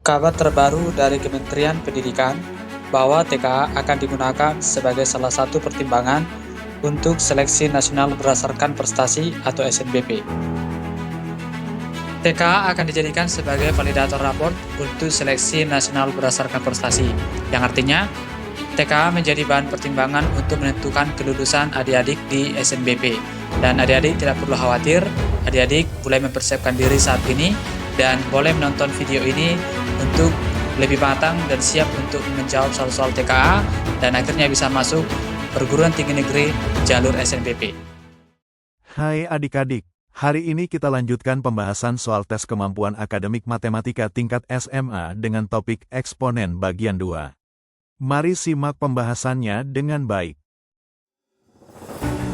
Kabar terbaru dari Kementerian Pendidikan bahwa TKA akan digunakan sebagai salah satu pertimbangan untuk seleksi nasional berdasarkan prestasi atau SNBP. TKA akan dijadikan sebagai validator raport untuk seleksi nasional berdasarkan prestasi, yang artinya TKA menjadi bahan pertimbangan untuk menentukan kelulusan adik-adik di SNBP. Dan adik-adik tidak perlu khawatir, adik-adik boleh mempersiapkan diri saat ini dan boleh menonton video ini untuk lebih matang dan siap untuk menjawab soal-soal TKA dan akhirnya bisa masuk perguruan tinggi negeri jalur SNBP. Hai adik-adik, hari ini kita lanjutkan pembahasan soal tes kemampuan akademik matematika tingkat SMA dengan topik eksponen bagian 2. Mari simak pembahasannya dengan baik.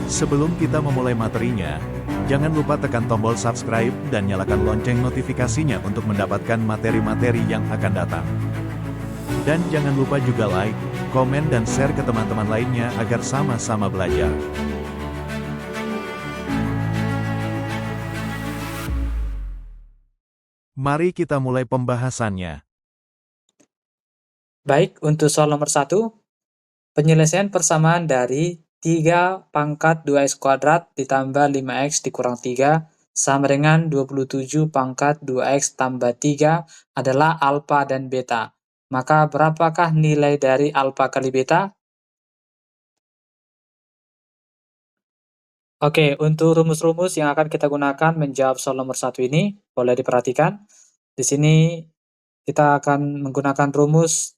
Sebelum kita memulai materinya, jangan lupa tekan tombol subscribe dan nyalakan lonceng notifikasinya untuk mendapatkan materi-materi yang akan datang. Dan jangan lupa juga like, komen dan share ke teman-teman lainnya agar sama-sama belajar. Mari kita mulai pembahasannya. Baik, untuk soal nomor 1, penyelesaian persamaan dari 3 pangkat 2x kuadrat ditambah 5x dikurang 3 sama dengan 27 pangkat 2x tambah 3 adalah alfa dan beta. Maka berapakah nilai dari alfa kali beta? Oke, untuk rumus-rumus yang akan kita gunakan menjawab soal nomor 1 ini, boleh diperhatikan. Di sini kita akan menggunakan rumus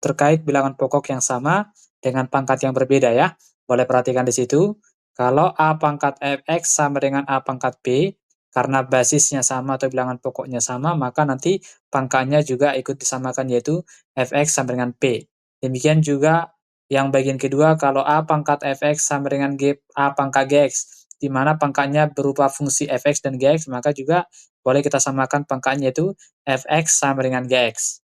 terkait bilangan pokok yang sama dengan pangkat yang berbeda ya. Boleh perhatikan di situ. Kalau A pangkat fx sama dengan A pangkat b, karena basisnya sama atau bilangan pokoknya sama, maka nanti pangkatnya juga ikut disamakan, yaitu fx sama dengan p. Demikian juga yang bagian kedua, kalau A pangkat fx sama dengan A pangkat gx, di mana pangkatnya berupa fungsi fx dan gx, maka juga boleh kita samakan pangkatnya, yaitu fx sama dengan gx.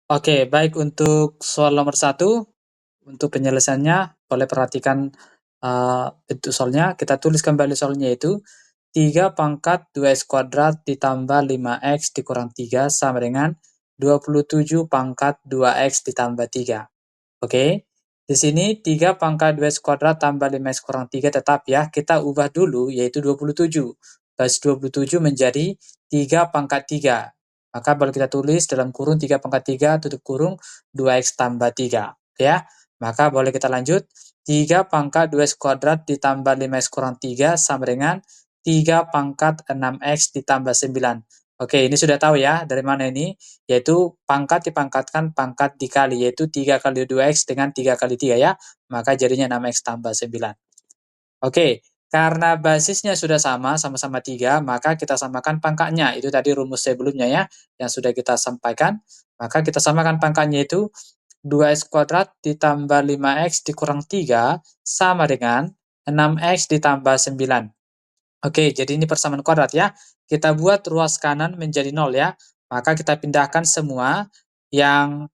Oke, baik, untuk soal nomor 1, untuk penyelesaiannya, boleh perhatikan bentuk soalnya. Kita tulis kembali soalnya, yaitu 3 pangkat 2x kuadrat ditambah 5x dikurang 3 sama dengan 27 pangkat 2x ditambah 3. Oke, di sini 3 pangkat 2x kuadrat tambah 5x kurang 3 tetap ya, kita ubah dulu, yaitu 27. Basis 27 menjadi 3 pangkat 3. Maka boleh kita tulis dalam kurung 3 pangkat 3 tutup kurung 2x tambah 3. Ya, maka boleh kita lanjut. 3 pangkat 2x kuadrat ditambah 5x kurang 3 sama dengan 3 pangkat 6x ditambah 9. Oke, ini sudah tahu ya dari mana ini, yaitu pangkat dipangkatkan pangkat dikali, yaitu 3 kali 2x dengan 3 kali 3 ya, maka jadinya 6x tambah 9. Oke, karena basisnya sudah sama, sama-sama 3, maka kita samakan pangkatnya. Itu tadi rumus sebelumnya ya, yang sudah kita sampaikan. Maka kita samakan pangkatnya, itu 2x kuadrat ditambah 5x dikurang 3 sama dengan 6x ditambah 9. Oke, jadi ini persamaan kuadrat ya. Kita buat ruas kanan menjadi 0 ya. Maka kita pindahkan semua yang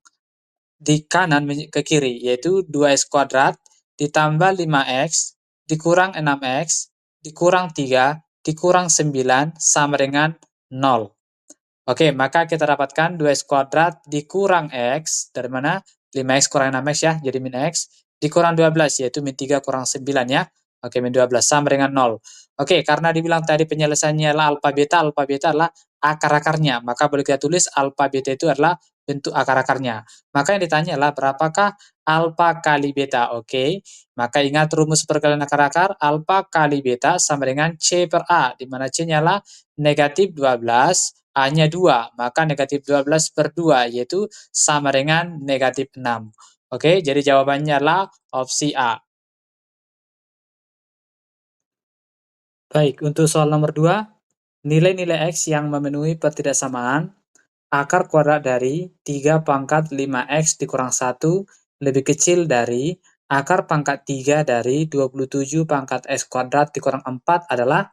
di kanan ke kiri, yaitu 2x kuadrat ditambah 5x dikurang 6x dikurang 3 dikurang 9 sama dengan 0. Oke, maka kita dapatkan 2x kuadrat dikurang x, dari mana? 5x kurang 6x ya, jadi min x, dikurang 12, yaitu min 3 kurang 9 ya. Oke, min 12 sama dengan 0. Oke, karena dibilang tadi penyelesaiannya adalah alfa beta adalah akar-akarnya, maka boleh kita tulis alfa beta itu adalah bentuk akar-akarnya. Maka yang ditanya adalah berapakah alfa kali beta? Oke, maka ingat rumus perkalian akar-akar, alfa kali beta sama dengan C per A, di mana C-nya adalah negatif 12, A-nya 2, maka negatif 12 per 2, yaitu sama dengan negatif 6. Oke, jadi jawabannya adalah opsi A. Baik, untuk soal nomor 2, nilai-nilai X yang memenuhi pertidaksamaan akar kuadrat dari 3 pangkat 5X dikurang 1 lebih kecil dari akar pangkat 3 dari 27 pangkat X kuadrat dikurang 4 adalah.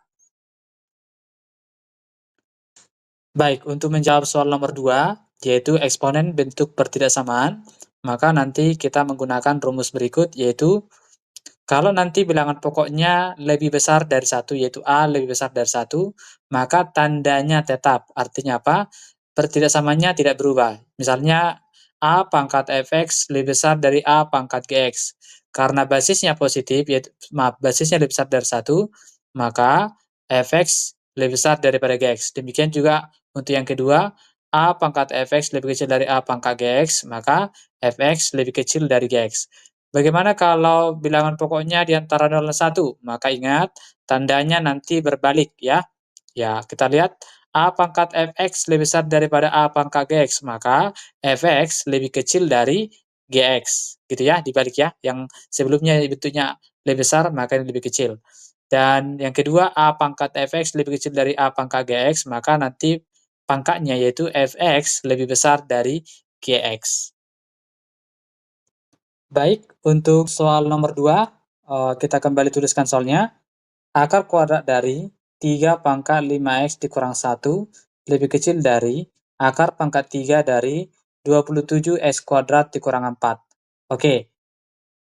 Baik, untuk menjawab soal nomor 2, yaitu eksponen bentuk pertidaksamaan, maka nanti kita menggunakan rumus berikut, yaitu Kalau nanti bilangan pokoknya lebih besar dari 1, yaitu A lebih besar dari 1, maka tandanya tetap. Artinya apa? Pertidaksamanya tidak berubah. Misalnya, A pangkat fx lebih besar dari A pangkat gx. Karena basisnya positif, yaitu, maaf, basisnya lebih besar dari 1, maka fx lebih besar daripada gx. Demikian juga untuk yang kedua, A pangkat fx lebih kecil dari A pangkat gx, maka fx lebih kecil dari gx. Bagaimana kalau bilangan pokoknya di antara 0 dan 1? Maka ingat, tandanya nanti berbalik ya. Ya, kita lihat A pangkat fx lebih besar daripada A pangkat gx, maka fx lebih kecil dari gx. Gitu ya, dibalik ya. Yang sebelumnya bentuknya lebih besar, maka ini lebih kecil. Dan yang kedua, A pangkat fx lebih kecil dari A pangkat gx, maka nanti pangkatnya yaitu fx lebih besar dari gx. Baik, untuk soal nomor 2, kita kembali tuliskan soalnya. Akar kuadrat dari 3 pangkat 5x dikurang 1 lebih kecil dari akar pangkat 3 dari 27x kuadrat dikurang 4. Oke,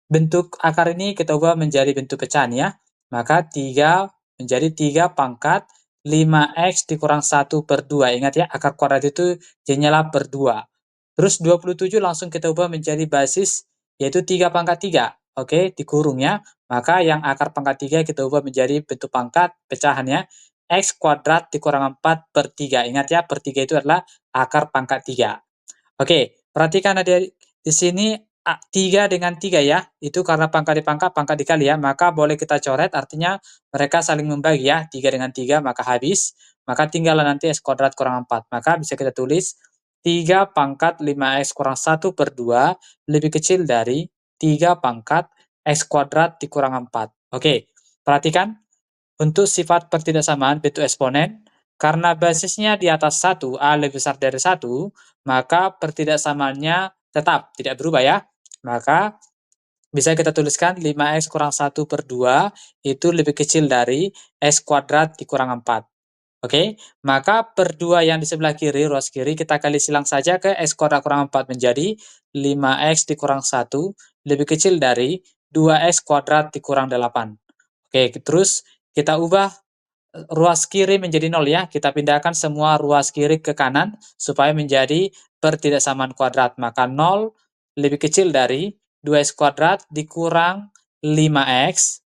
bentuk akar ini kita ubah menjadi bentuk pecahan ya. Maka 3 menjadi 3 pangkat 5x dikurang 1 per 2. Ingat ya, akar kuadrat itu jadinya per 2. Terus 27 langsung kita ubah menjadi basis, yaitu 3 pangkat 3. Oke, dikurung ya. Maka yang akar pangkat 3 kita ubah menjadi bentuk pangkat pecahan ya. X kuadrat dikurang 4 per 3. Ingat ya, per 3 itu adalah akar pangkat 3. Oke, perhatikan ada di sini 3 dengan 3 ya, itu karena pangkat dipangkat, pangkat dikali ya, maka boleh kita coret, artinya mereka saling membagi ya, 3 dengan 3, maka habis, maka tinggal nanti x kuadrat kurang 4, maka bisa kita tulis 3 pangkat 5x kurang 1 per 2 lebih kecil dari 3 pangkat x kuadrat dikurang 4. Oke, perhatikan, untuk sifat pertidaksamaan bentuk eksponen, karena basisnya di atas 1, A lebih besar dari 1, maka pertidaksamaannya tetap, tidak berubah ya. Maka bisa kita tuliskan 5x kurang 1 per 2 itu lebih kecil dari x kuadrat dikurang 4. Oke, maka per 2 yang di sebelah kiri, ruas kiri, kita kali silang saja ke x kuadrat kurang 4 menjadi 5x dikurang 1 lebih kecil dari 2x kuadrat dikurang 8. Oke, terus kita ubah ruas kiri menjadi 0 ya. Kita pindahkan semua ruas kiri ke kanan supaya menjadi pertidaksamaan kuadrat. Maka 0 lebih kecil dari 2x kuadrat dikurang 5x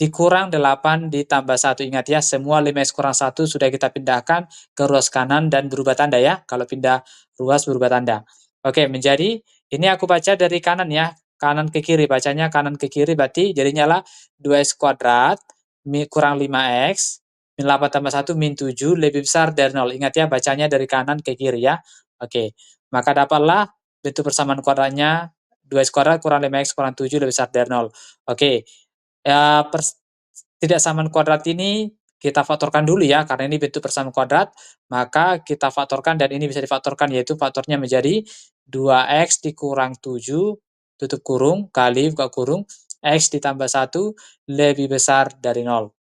dikurang 8 ditambah 1. Ingat ya, semua 5x kurang 1 sudah kita pindahkan ke ruas kanan dan berubah tanda ya. Kalau pindah ruas berubah tanda. Oke, menjadi, ini aku baca dari kanan ya. Kanan ke kiri, bacanya kanan ke kiri berarti jadinya lah 2x kuadrat kurang 5x min 8 tambah 1 min 7 lebih besar dari 0. Ingat ya, bacanya dari kanan ke kiri ya. Oke, maka dapatlah bentuk persamaan kuadratnya 2x kuadrat kurang 5x kurang 7 lebih besar dari 0. Oke, ya, ketidaksamaan kuadrat ini kita faktorkan dulu ya, karena ini bentuk persamaan kuadrat, maka kita faktorkan dan ini bisa difaktorkan, yaitu faktornya menjadi 2x dikurang 7, tutup kurung, kali buka kurung, x ditambah 1 lebih besar dari 0.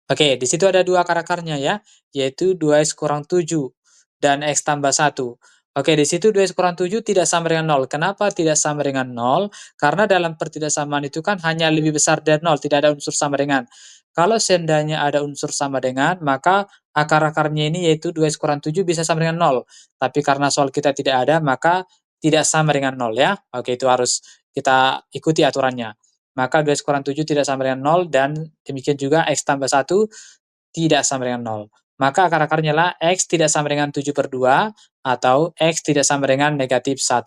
Oke, di situ ada dua akar-akarnya ya, yaitu 2x kurang 7 dan x tambah 1. Oke, di situ 2x kurang 7 tidak sama dengan 0. Kenapa tidak sama dengan 0? Karena dalam pertidaksamaan itu kan hanya lebih besar dari 0, tidak ada unsur sama dengan. Kalau seandainya ada unsur sama dengan, maka akar-akarnya ini yaitu 2x kurang 7 bisa sama dengan 0. Tapi karena soal kita tidak ada, maka tidak sama dengan 0 ya. Oke, itu harus kita ikuti aturannya. Maka 2x kurang 7 tidak sama dengan 0, dan demikian juga x tambah 1 tidak sama dengan 0. Maka akar-akarnya lah x tidak sama dengan 7 per 2 atau x tidak sama dengan negatif 1.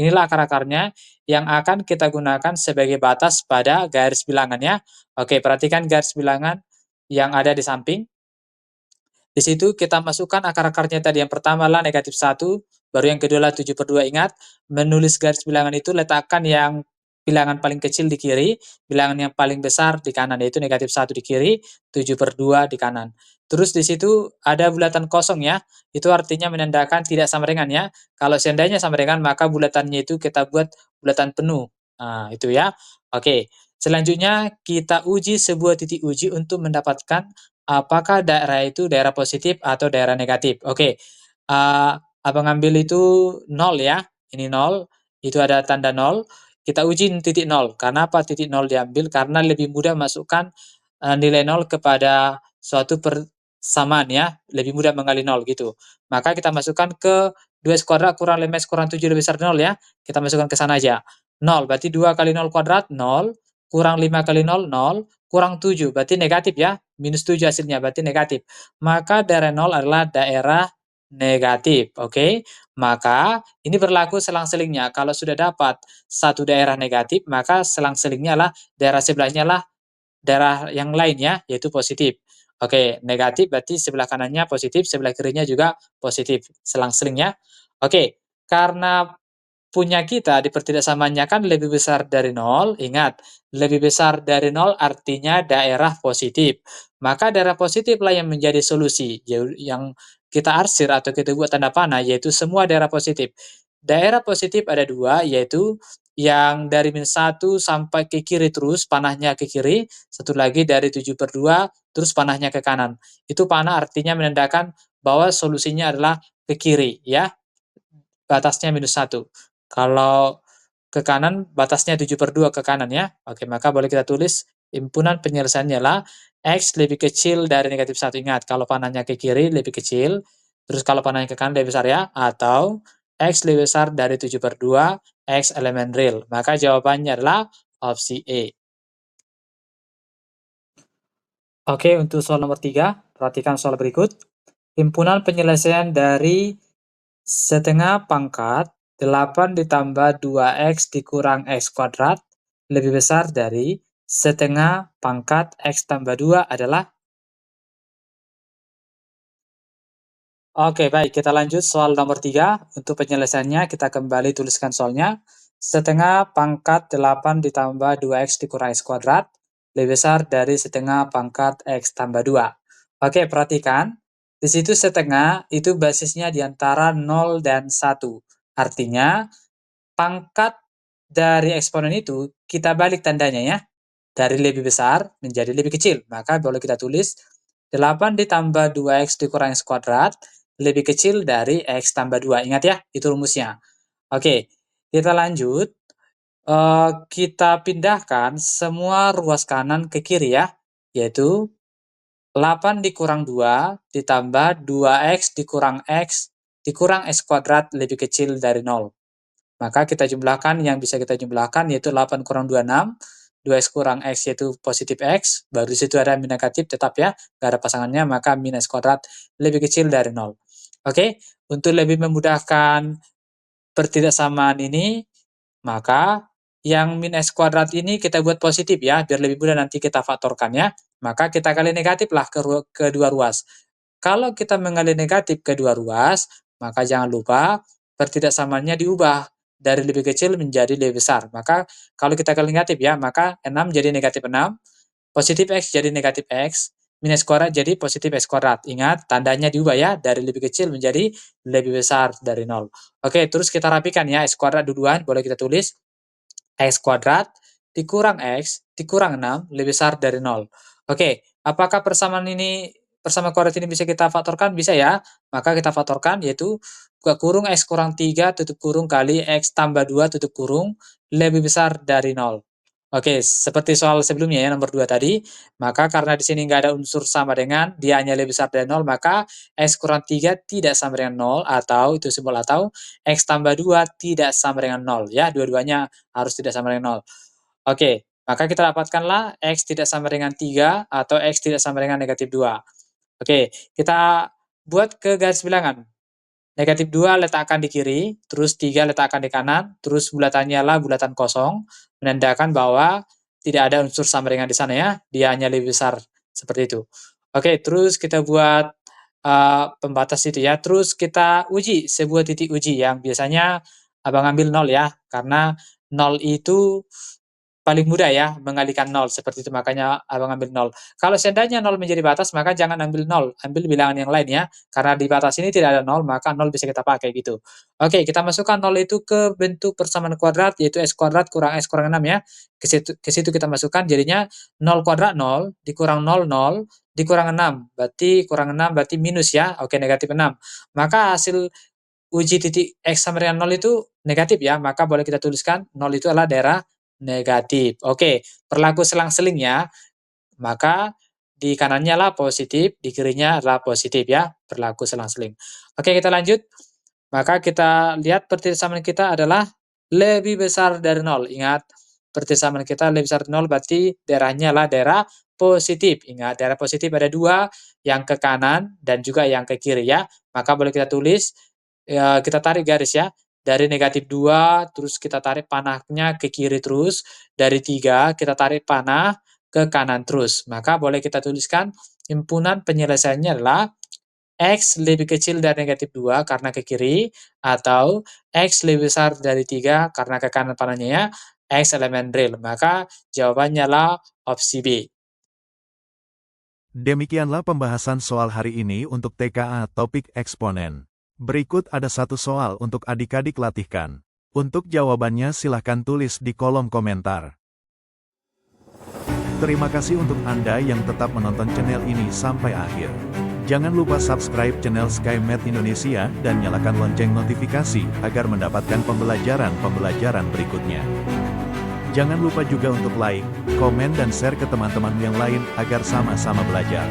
Inilah akar-akarnya yang akan kita gunakan sebagai batas pada garis bilangan ya. Oke, perhatikan garis bilangan yang ada di samping. Di situ kita masukkan akar-akarnya tadi. Yang pertama lah negatif 1, baru yang kedua lah 7 per 2. Ingat, menulis garis bilangan itu letakkan yang bilangan paling kecil di kiri, bilangan yang paling besar di kanan, yaitu negatif 1 di kiri, 7 per 2 di kanan. Terus di situ ada bulatan kosong ya, itu artinya menandakan tidak sama dengan ya. Kalau seandainya sama dengan, maka bulatannya itu kita buat bulatan penuh. Nah, itu ya. Oke, selanjutnya kita uji sebuah titik uji untuk mendapatkan apakah daerah itu daerah positif atau daerah negatif. Oke, Abang ambil itu 0 ya, ini 0, itu ada tanda 0. kita uji titik nol. Karena apa titik nol diambil? Karena lebih mudah masukkan nilai nol kepada suatu persamaan ya, lebih mudah mengali nol gitu. Maka kita masukkan ke 2x kuadrat kurang 5x kurang 7 lebih besar 0 ya. Kita masukkan ke sana aja. 0, berarti 2 kali 0 kuadrat, 0. Kurang 5 kali 0, 0. Kurang 7, berarti negatif ya. Minus 7 hasilnya, berarti negatif. Maka daerah 0 adalah daerah negatif, oke? Maka ini berlaku selang-selingnya. Kalau sudah dapat satu daerah negatif, maka selang-selingnya adalah daerah sebelahnya lah daerah yang lain ya, yaitu positif. Oke, negatif berarti sebelah kanannya positif, sebelah kirinya juga positif. Selang-seling ya. Oke, karena punya kita di pertidaksamaannya kan lebih besar dari 0, ingat, lebih besar dari 0 artinya daerah positif. Maka daerah positiflah yang menjadi solusi, yang kita arsir atau kita buat tanda panah, yaitu semua daerah positif. Daerah positif ada dua, yaitu yang dari min 1 sampai ke kiri terus, panahnya ke kiri, satu lagi dari 7/2, terus panahnya ke kanan. Itu panah artinya menandakan bahwa solusinya adalah ke kiri, ya, batasnya -1. Kalau ke kanan, batasnya 7/2 ke kanan ya. Oke, maka boleh kita tulis himpunan penyelesaiannya lah X lebih kecil dari -1. Ingat, kalau panahnya ke kiri lebih kecil, terus kalau panahnya ke kanan lebih besar ya, atau X lebih besar dari 7/2 X elemen real. Maka jawabannya adalah opsi E. Oke, untuk soal nomor 3, perhatikan soal berikut. Himpunan penyelesaian dari setengah pangkat 8 ditambah 2x dikurang x kuadrat lebih besar dari setengah pangkat x tambah 2 adalah. Oke, baik. Kita lanjut soal nomor 3. Untuk penyelesaiannya, kita kembali tuliskan soalnya. Setengah pangkat 8 ditambah 2x dikurang x kuadrat lebih besar dari setengah pangkat x tambah 2. Oke, perhatikan. Di situ setengah itu basisnya di antara 0 dan 1. Artinya, pangkat dari eksponen itu kita balik tandanya ya. Dari lebih besar menjadi lebih kecil. Maka boleh kita tulis 8 ditambah 2x dikurang x kuadrat lebih kecil dari x tambah 2. Ingat ya, itu rumusnya. Oke, kita lanjut. Kita pindahkan semua ruas kanan ke kiri ya, yaitu 8 dikurang 2 ditambah 2x dikurang x dikurang x kuadrat lebih kecil dari 0. Maka kita jumlahkan, yang bisa kita jumlahkan yaitu 8 kurang 2, 6. 2x kurang x yaitu positif x. Baru di situ ada min negatif tetap ya, nggak ada pasangannya, maka min x kuadrat lebih kecil dari 0. Oke, untuk lebih memudahkan pertidaksamaan ini, maka yang min x kuadrat ini kita buat positif ya, biar lebih mudah nanti kita faktorkan ya. Maka kita kali negatif lah kedua ruas. Kalau kita mengalih negatif kedua ruas, maka jangan lupa pertidaksamaannya diubah dari lebih kecil menjadi lebih besar. Maka kalau kita kali negatif ya, maka 6 jadi negatif 6, positif X jadi negatif X, minus kuadrat jadi positif X kuadrat. Ingat, tandanya diubah ya, dari lebih kecil menjadi lebih besar dari 0. Oke, terus kita rapikan ya, X kuadrat duluan, boleh kita tulis X kuadrat dikurang X dikurang 6 lebih besar dari 0. Oke, apakah persamaan kuadrat ini bisa kita faktorkan? Bisa ya. Maka kita faktorkan yaitu buka kurung X kurang 3 tutup kurung kali X tambah 2 tutup kurung lebih besar dari 0. Oke, seperti soal sebelumnya ya, nomor 2 tadi. Maka karena di sini nggak ada unsur sama dengan, dia hanya lebih besar dari 0, maka X kurang 3 tidak sama dengan 0, atau itu simbol atau, X tambah 2 tidak sama dengan 0. Ya, dua-duanya harus tidak sama dengan 0. Oke, maka kita dapatkanlah X tidak sama dengan 3 atau X tidak sama dengan negatif 2. Oke, kita buat ke garis bilangan. Negatif 2 letakkan di kiri, terus 3 letakkan di kanan, terus bulatannya lah bulatan kosong, menandakan bahwa tidak ada unsur sama dengan di sana ya, dia hanya lebih besar, seperti itu. Oke, terus kita buat pembatas itu ya, terus kita uji sebuah titik uji yang biasanya Abang ambil 0 ya, karena 0 itu paling mudah ya mengalihkan 0 seperti itu, makanya Abang ambil 0. Kalau seandainya 0 menjadi batas, maka jangan ambil 0, ambil bilangan yang lain ya. Karena di batas ini tidak ada 0, maka 0 bisa kita pakai gitu. Oke, kita masukkan 0 itu ke bentuk persamaan kuadrat, yaitu x kuadrat kurang x kurang 6 ya. Ke situ kita masukkan, jadinya 0 kuadrat 0, dikurang 0, 0, dikurang 6. Berarti kurang 6 berarti minus ya. Oke, negatif 6. Maka hasil uji titik X sama dengan 0 itu negatif ya, maka boleh kita tuliskan 0 itu adalah daerah negatif. Oke, berlaku selang-selingnya, maka di kanannya lah positif, di kirinya adalah positif ya, berlaku selang-seling. Oke, kita lanjut. Maka kita lihat persamaan kita adalah lebih besar dari 0. Ingat, persamaan kita lebih besar dari 0 berarti daerahnya adalah daerah positif. Ingat, daerah positif ada dua, yang ke kanan dan juga yang ke kiri ya. Maka boleh kita tulis, ya, kita tarik garis ya. Dari negatif 2, terus kita tarik panahnya ke kiri terus. Dari 3, kita tarik panah ke kanan terus. Maka boleh kita tuliskan himpunan penyelesaiannya adalah X lebih kecil dari negatif 2 karena ke kiri, atau X lebih besar dari 3 karena ke kanan panahnya ya, X elemen real. Maka jawabannya adalah opsi B. Demikianlah pembahasan soal hari ini untuk TKA topik eksponen. Berikut ada satu soal untuk adik-adik latihkan. Untuk jawabannya silahkan tulis di kolom komentar. Terima kasih untuk Anda yang tetap menonton channel ini sampai akhir. Jangan lupa subscribe channel SkyMath Indonesia dan nyalakan lonceng notifikasi agar mendapatkan pembelajaran berikutnya. Jangan lupa juga untuk like, komen dan share ke teman-teman yang lain agar sama-sama belajar.